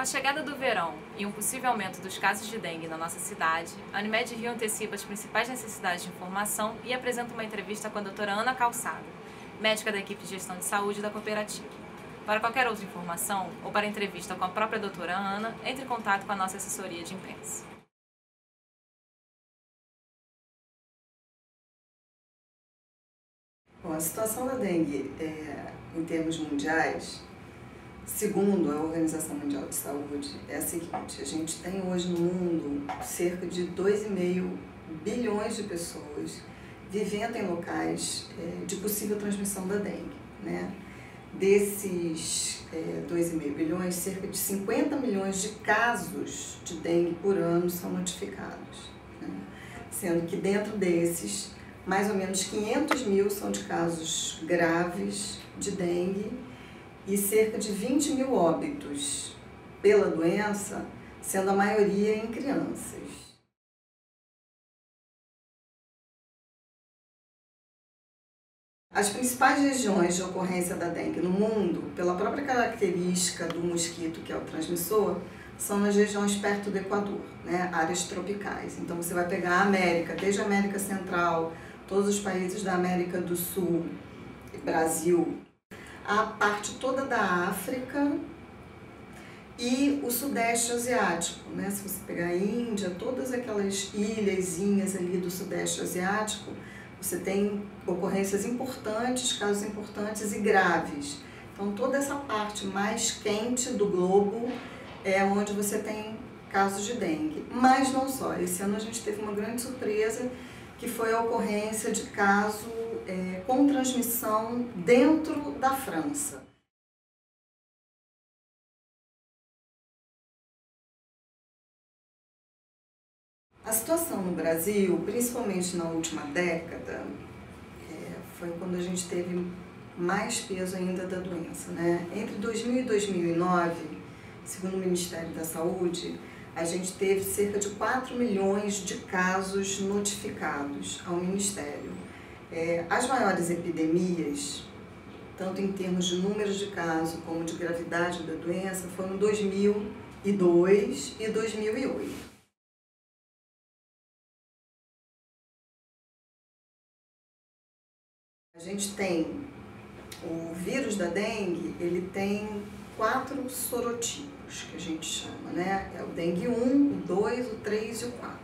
Com a chegada do verão e um possível aumento dos casos de dengue na nossa cidade, a Unimed Rio antecipa as principais necessidades de informação e apresenta uma entrevista com a doutora Ana Calçado, médica da equipe de gestão de saúde da cooperativa. Para qualquer outra informação ou para entrevista com a própria doutora Ana, entre em contato com a nossa assessoria de imprensa. Bom, a situação da dengue em termos mundiais, segundo a Organização Mundial de Saúde, é a seguinte: a gente tem hoje no mundo cerca de 2,5 bilhões de pessoas vivendo em locais de possível transmissão da dengue, né? Desses 2,5 bilhões, cerca de 50 milhões de casos de dengue por ano são notificados, né? Sendo que dentro desses, mais ou menos 500 mil são de casos graves de dengue e cerca de 20 mil óbitos pela doença, sendo a maioria em crianças. As principais regiões de ocorrência da dengue no mundo, pela própria característica do mosquito que é o transmissor, são nas regiões perto do Equador, né? Áreas tropicais. Então você vai pegar a América, desde a América Central, todos os países da América do Sul, Brasil, a parte toda da África e o Sudeste Asiático, né? Se você pegar a Índia, todas aquelas ilhazinhas ali do Sudeste Asiático, você tem ocorrências importantes, casos importantes e graves. Então toda essa parte mais quente do globo é onde você tem casos de dengue. Mas não só, esse ano a gente teve uma grande surpresa, que foi a ocorrência de caso com transmissão dentro da França. A situação no Brasil, principalmente na última década, foi quando a gente teve mais peso ainda da doença, né? Entre 2000 e 2009, segundo o Ministério da Saúde, a gente teve cerca de 4 milhões de casos notificados ao Ministério. As maiores epidemias, tanto em termos de números de casos como de gravidade da doença, foram 2002 e 2008. A gente tem o vírus da dengue, ele tem 4 sorotipos, que a gente chama, né? É o dengue 1, o 2, o 3 e o 4.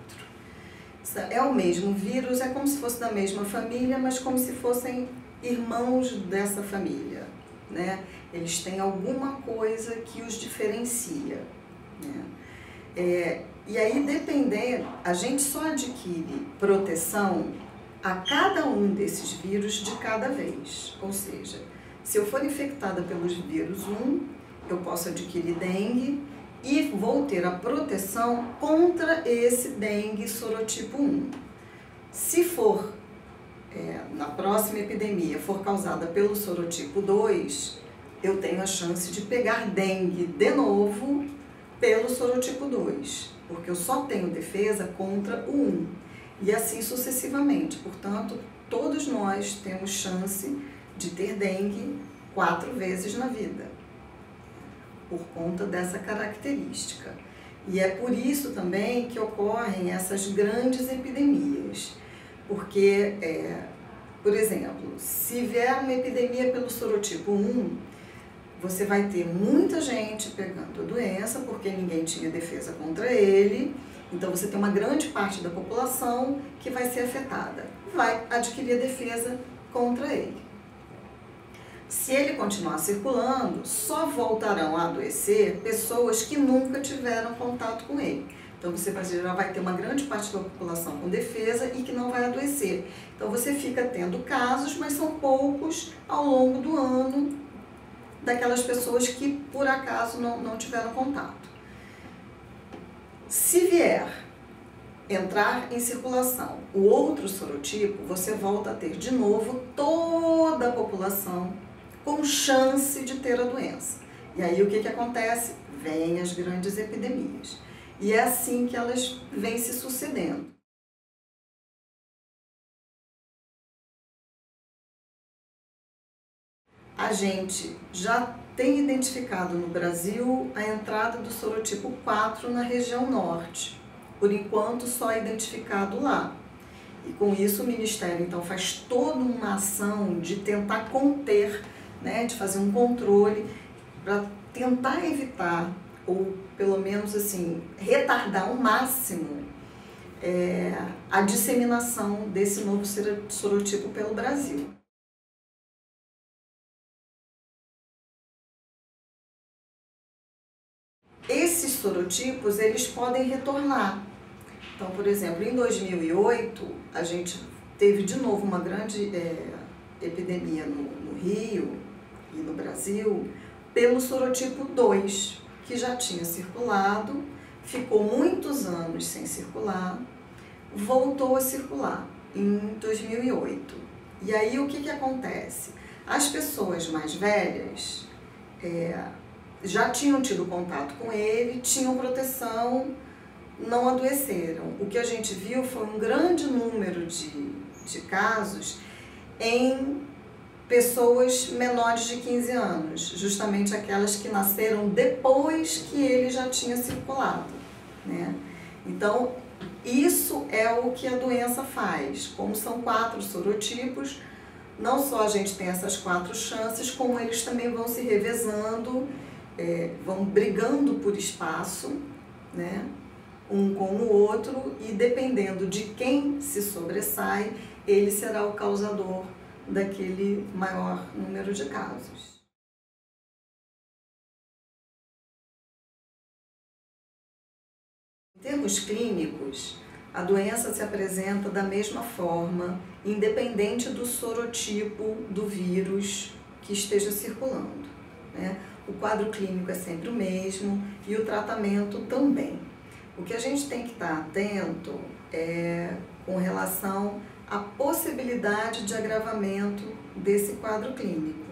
É o mesmo vírus, é como se fosse da mesma família, mas como se fossem irmãos dessa família, né? Eles têm alguma coisa que os diferencia, né? E aí, dependendo, a gente só adquire proteção a cada um desses vírus de cada vez. Ou seja, se eu for infectada pelos vírus 1, eu posso adquirir dengue e vou ter a proteção contra esse dengue sorotipo 1. Se for, na próxima epidemia, for causada pelo sorotipo 2, eu tenho a chance de pegar dengue de novo pelo sorotipo 2, porque eu só tenho defesa contra o 1. E assim sucessivamente. Portanto, todos nós temos chance de ter dengue 4 vezes na vida, por conta dessa característica. E é por isso também que ocorrem essas grandes epidemias. Porque, por exemplo, se vier uma epidemia pelo sorotipo 1, você vai ter muita gente pegando a doença, porque ninguém tinha defesa contra ele. Então você tem uma grande parte da população que vai ser afetada, vai adquirir a defesa contra ele. Se ele continuar circulando, só voltarão a adoecer pessoas que nunca tiveram contato com ele. Então você já vai ter uma grande parte da população com defesa e que não vai adoecer. Então você fica tendo casos, mas são poucos ao longo do ano daquelas pessoas que por acaso não tiveram contato. Se vier entrar em circulação o outro sorotipo, você volta a ter de novo toda a população com chance de ter a doença. E aí o que acontece? Vêm as grandes epidemias. E é assim que elas vêm se sucedendo. a gente já tem identificado no Brasil a entrada do sorotipo 4 na região norte. Por enquanto, só é identificado lá. E com isso o Ministério, então, faz toda uma ação de tentar conter, né, de fazer um controle para tentar evitar, ou pelo menos assim, retardar ao máximo a disseminação desse novo sorotipo pelo Brasil. Esses sorotipos, eles podem retornar. Então, por exemplo, em 2008, a gente teve de novo uma grande epidemia no Rio e no Brasil pelo sorotipo 2, que já tinha circulado, ficou muitos anos sem circular, voltou a circular em 2008. E aí o que acontece? As pessoas mais velhas já tinham tido contato com ele, tinham proteção, não adoeceram. O que a gente viu foi um grande número de casos em pessoas menores de 15 anos, justamente aquelas que nasceram depois que ele já tinha circulado, né? Então, isso é o que a doença faz. Como são 4 sorotipos, não só a gente tem essas 4 chances, como eles também vão se revezando, vão brigando por espaço, né, um com o outro, e dependendo de quem se sobressai, ele será o causador daquele maior número de casos. Em termos clínicos, a doença se apresenta da mesma forma, independente do sorotipo do vírus que esteja circulando, né? O quadro clínico é sempre o mesmo e o tratamento também. O que a gente tem que estar atento é com relação à possibilidade de agravamento desse quadro clínico,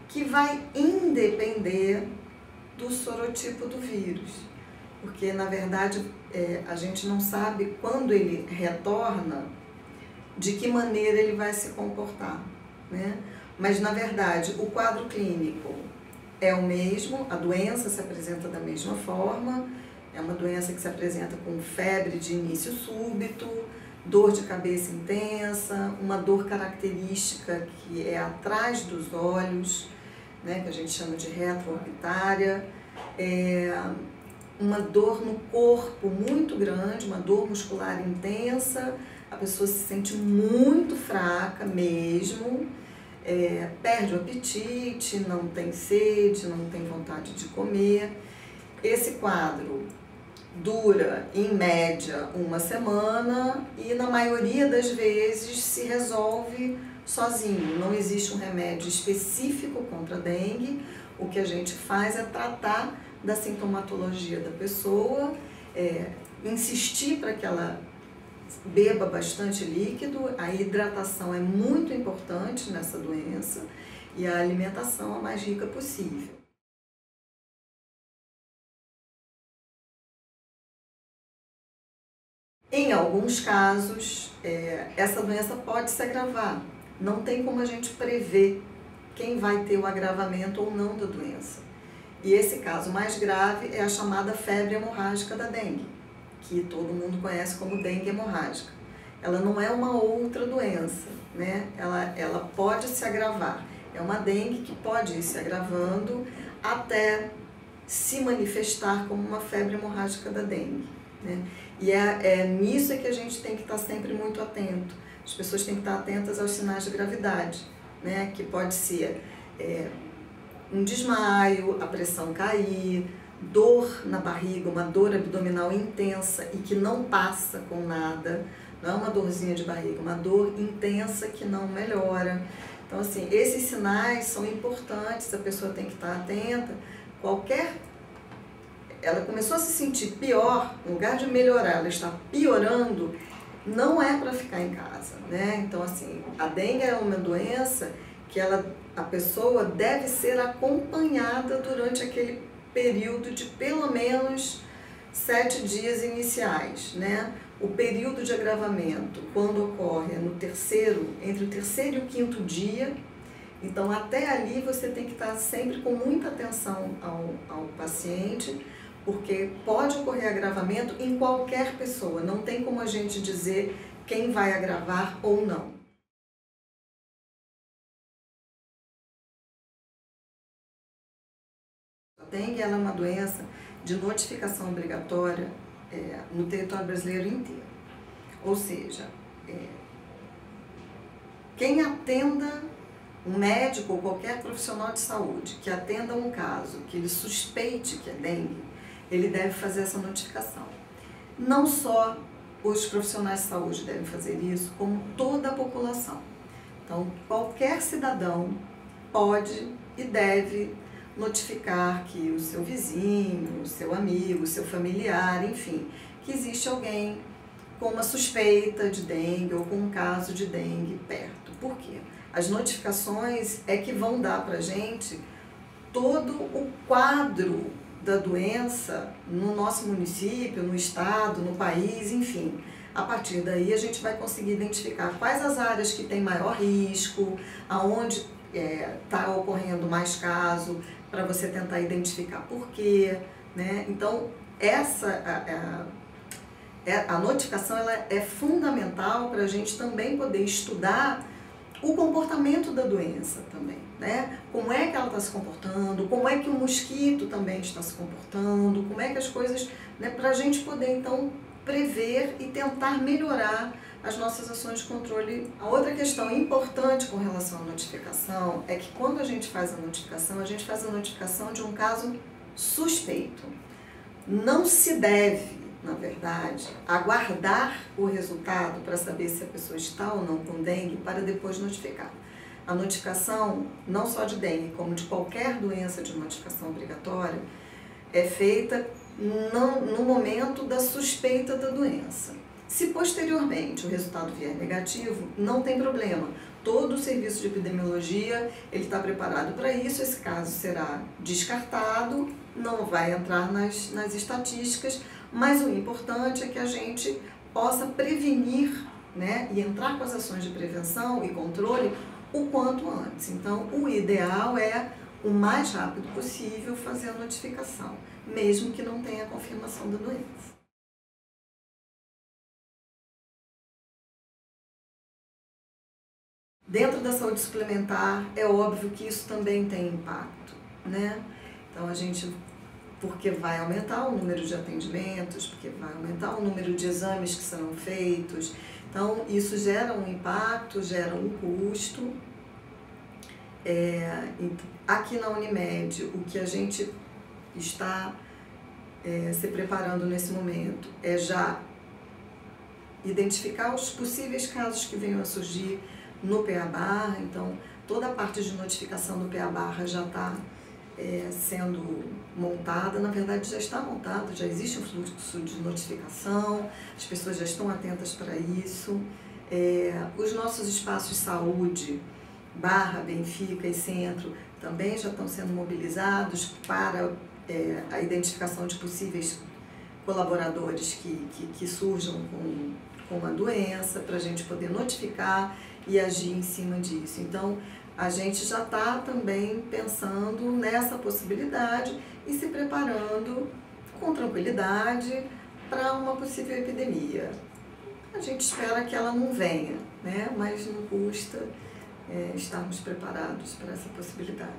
que vai independer do sorotipo do vírus, porque na verdade a gente não sabe quando ele retorna, de que maneira ele vai se comportar, né? Mas na verdade o quadro clínico é o mesmo, a doença se apresenta da mesma forma, é uma doença que se apresenta com febre de início súbito, dor de cabeça intensa, uma dor característica que é atrás dos olhos, né, que a gente chama de retroorbitária, uma dor no corpo muito grande, uma dor muscular intensa, a pessoa se sente muito fraca mesmo, perde o apetite, não tem sede, não tem vontade de comer. Esse quadro dura, em média, 1 semana e, na maioria das vezes, se resolve sozinho. Não existe um remédio específico contra a dengue. O que a gente faz é tratar da sintomatologia da pessoa, insistir para que ela beba bastante líquido. A hidratação é muito importante nessa doença e a alimentação a mais rica possível. Em alguns casos, essa doença pode se agravar. Não tem como a gente prever quem vai ter o agravamento ou não da doença. E esse caso mais grave é a chamada febre hemorrágica da dengue, que todo mundo conhece como dengue hemorrágica. Ela não é uma outra doença, né? Ela pode se agravar. É uma dengue que pode ir se agravando até se manifestar como uma febre hemorrágica da dengue, né? E nisso que a gente tem que estar sempre muito atento. As pessoas têm que estar atentas aos sinais de gravidade, né? Que pode ser um desmaio, a pressão cair, dor na barriga, uma dor abdominal intensa e que não passa com nada, não é uma dorzinha de barriga, uma dor intensa que não melhora. Então, assim, esses sinais são importantes, a pessoa tem que estar atenta. Ela começou a se sentir pior, no lugar de melhorar, ela está piorando, não é para ficar em casa, né? Então, assim, a dengue é uma doença que a pessoa deve ser acompanhada durante aquele período de pelo menos 7 dias iniciais, né? O período de agravamento, quando ocorre entre o terceiro e o quinto dia, Então, até ali você tem que estar sempre com muita atenção ao paciente, porque pode ocorrer agravamento em qualquer pessoa, não tem como a gente dizer quem vai agravar ou não. A dengue ela é uma doença de notificação obrigatória no território brasileiro inteiro. Ou seja, quem atenda, um médico ou qualquer profissional de saúde que atenda um caso que ele suspeite que é dengue, ele deve fazer essa notificação. Não só os profissionais de saúde devem fazer isso, como toda a população. Então, qualquer cidadão pode e deve notificar que o seu vizinho, o seu amigo, o seu familiar, enfim, que existe alguém com uma suspeita de dengue ou com um caso de dengue perto. Por quê? As notificações é que vão dar para a gente todo o quadro da doença no nosso município, no estado, no país, enfim. A partir daí a gente vai conseguir identificar quais as áreas que têm maior risco, aonde está ocorrendo mais caso, para você tentar identificar por quê, né? Então, a notificação ela é fundamental para a gente também poder estudar o comportamento da doença também, né? Como é que ela está se comportando, como é que o mosquito também está se comportando, como é que as coisas, né? Para a gente poder, então, prever e tentar melhorar as nossas ações de controle. A outra questão importante com relação à notificação é que quando a gente faz a notificação de um caso suspeito. Não se deve, na verdade, aguardar o resultado para saber se a pessoa está ou não com dengue para depois notificar. A notificação, não só de dengue, como de qualquer doença de notificação obrigatória, é feita no momento da suspeita da doença. Se posteriormente o resultado vier negativo, não tem problema. Todo o serviço de epidemiologia ele está preparado para isso, esse caso será descartado, não vai entrar nas estatísticas, mas o importante é que a gente possa prevenir, né, e entrar com as ações de prevenção e controle o quanto antes. Então, o ideal é, o mais rápido possível, fazer a notificação, mesmo que não tenha confirmação da doença. Dentro da saúde suplementar, é óbvio que isso também tem impacto, né? Então, porque vai aumentar o número de atendimentos, porque vai aumentar o número de exames que serão feitos. Então, isso gera um impacto, gera um custo. Aqui na Unimed, o que a gente está se preparando nesse momento é já identificar os possíveis casos que venham a surgir no PA/, então toda a parte de notificação do PA/ já está sendo montada, na verdade já está montado, já existe um fluxo de notificação, as pessoas já estão atentas para isso. Os nossos espaços de saúde, Barra, Benfica e Centro, também já estão sendo mobilizados para a identificação de possíveis colaboradores que surjam com a doença, para a gente poder notificar e agir em cima disso. Então, a gente já está também pensando nessa possibilidade e se preparando com tranquilidade para uma possível epidemia. A gente espera que ela não venha, né? Mas não custa estarmos preparados para essa possibilidade.